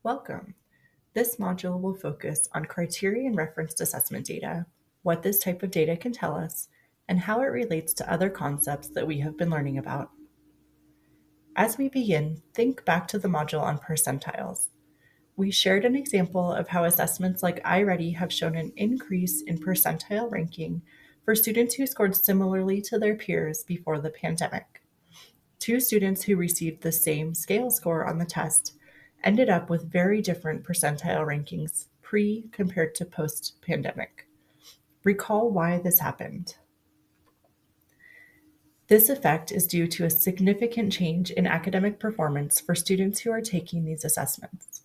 Welcome. This module will focus on criterion-referenced assessment data, what this type of data can tell us, and how it relates to other concepts that we have been learning about. As we begin, think back to the module on percentiles. We shared an example of how assessments like iReady have shown an increase in percentile ranking for students who scored similarly to their peers before the pandemic. Two students who received the same scale score on the test ended up with very different percentile rankings pre compared to post pandemic. Recall why this happened. This effect is due to a significant change in academic performance for students who are taking these assessments.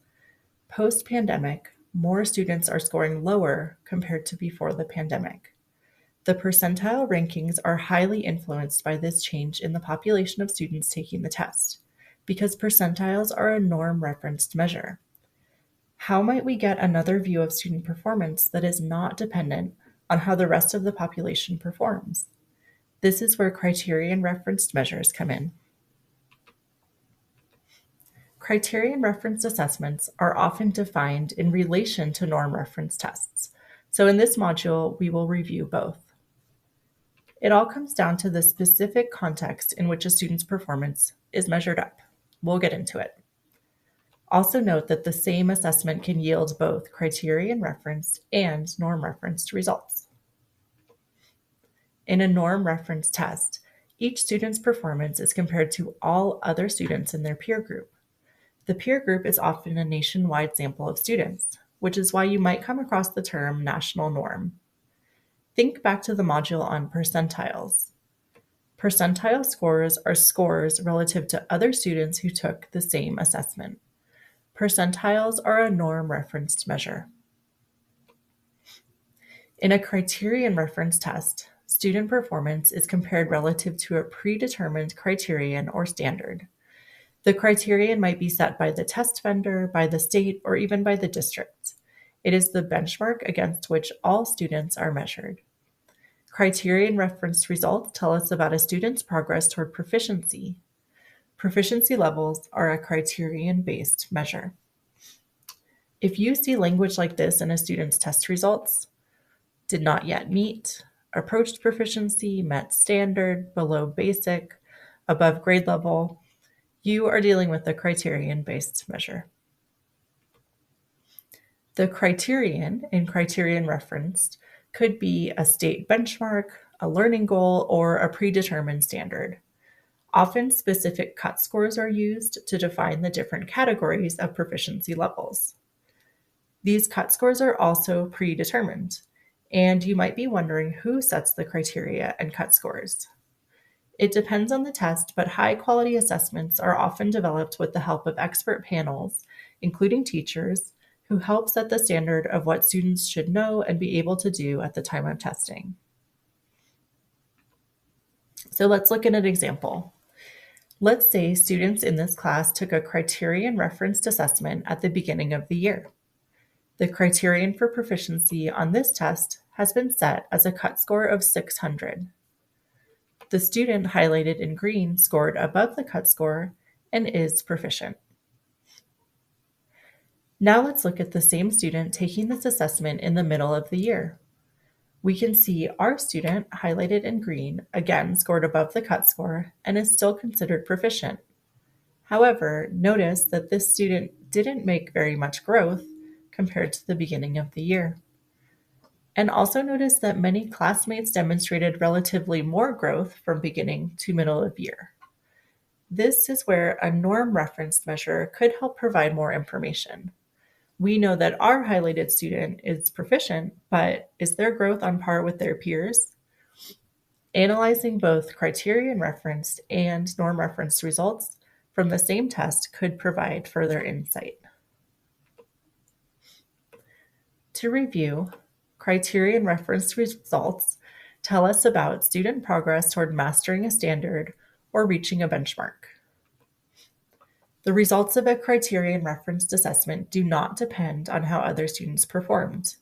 Post pandemic, more students are scoring lower compared to before the pandemic. The percentile rankings are highly influenced by this change in the population of students taking the test, because percentiles are a norm-referenced measure. How might we get another view of student performance that is not dependent on how the rest of the population performs? This is where criterion-referenced measures come in. Criterion-referenced assessments are often defined in relation to norm-referenced tests. So in this module, we will review both. It all comes down to the specific context in which a student's performance is measured up. We'll get into it. Also note that the same assessment can yield both criterion-referenced and norm-referenced results. In a norm-referenced test, each student's performance is compared to all other students in their peer group. The peer group is often a nationwide sample of students, which is why you might come across the term national norm. Think back to the module on percentiles. Percentile scores are scores relative to other students who took the same assessment. Percentiles are a norm-referenced measure. In a criterion-referenced test, student performance is compared relative to a predetermined criterion or standard. The criterion might be set by the test vendor, by the state, or even by the district. It is the benchmark against which all students are measured. Criterion-referenced results tell us about a student's progress toward proficiency. Proficiency levels are a criterion-based measure. If you see language like this in a student's test results, did not yet meet, approached proficiency, met standard, below basic, above grade level, you are dealing with a criterion-based measure. The criterion in criterion-referenced could be a state benchmark, a learning goal, or a predetermined standard. Often specific cut scores are used to define the different categories of proficiency levels. These cut scores are also predetermined, and you might be wondering who sets the criteria and cut scores. It depends on the test, but high-quality assessments are often developed with the help of expert panels, including teachers, who help set the standard of what students should know and be able to do at the time of testing. So let's look at an example. Let's say students in this class took a criterion-referenced assessment at the beginning of the year. The criterion for proficiency on this test has been set as a cut score of 600. The student highlighted in green scored above the cut score and is proficient. Now let's look at the same student taking this assessment in the middle of the year. We can see our student, highlighted in green, again scored above the cut score and is still considered proficient. However, notice that this student didn't make very much growth compared to the beginning of the year. And also notice that many classmates demonstrated relatively more growth from beginning to middle of year. This is where a norm-referenced measure could help provide more information. We know that our highlighted student is proficient, but is their growth on par with their peers? Analyzing both criterion-referenced and norm-referenced results from the same test could provide further insight. To review, criterion-referenced results tell us about student progress toward mastering a standard or reaching a benchmark. The results of a criterion-referenced assessment do not depend on how other students performed.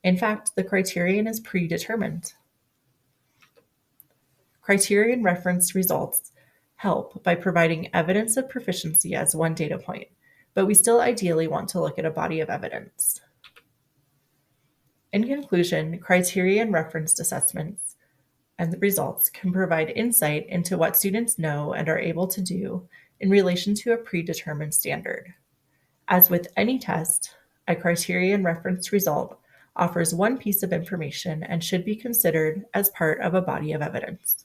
In fact, the criterion is predetermined. Criterion-referenced results help by providing evidence of proficiency as one data point, but we still ideally want to look at a body of evidence. In conclusion, criterion-referenced assessments and the results can provide insight into what students know and are able to do in relation to a predetermined standard. As with any test, a criterion-referenced result offers one piece of information and should be considered as part of a body of evidence.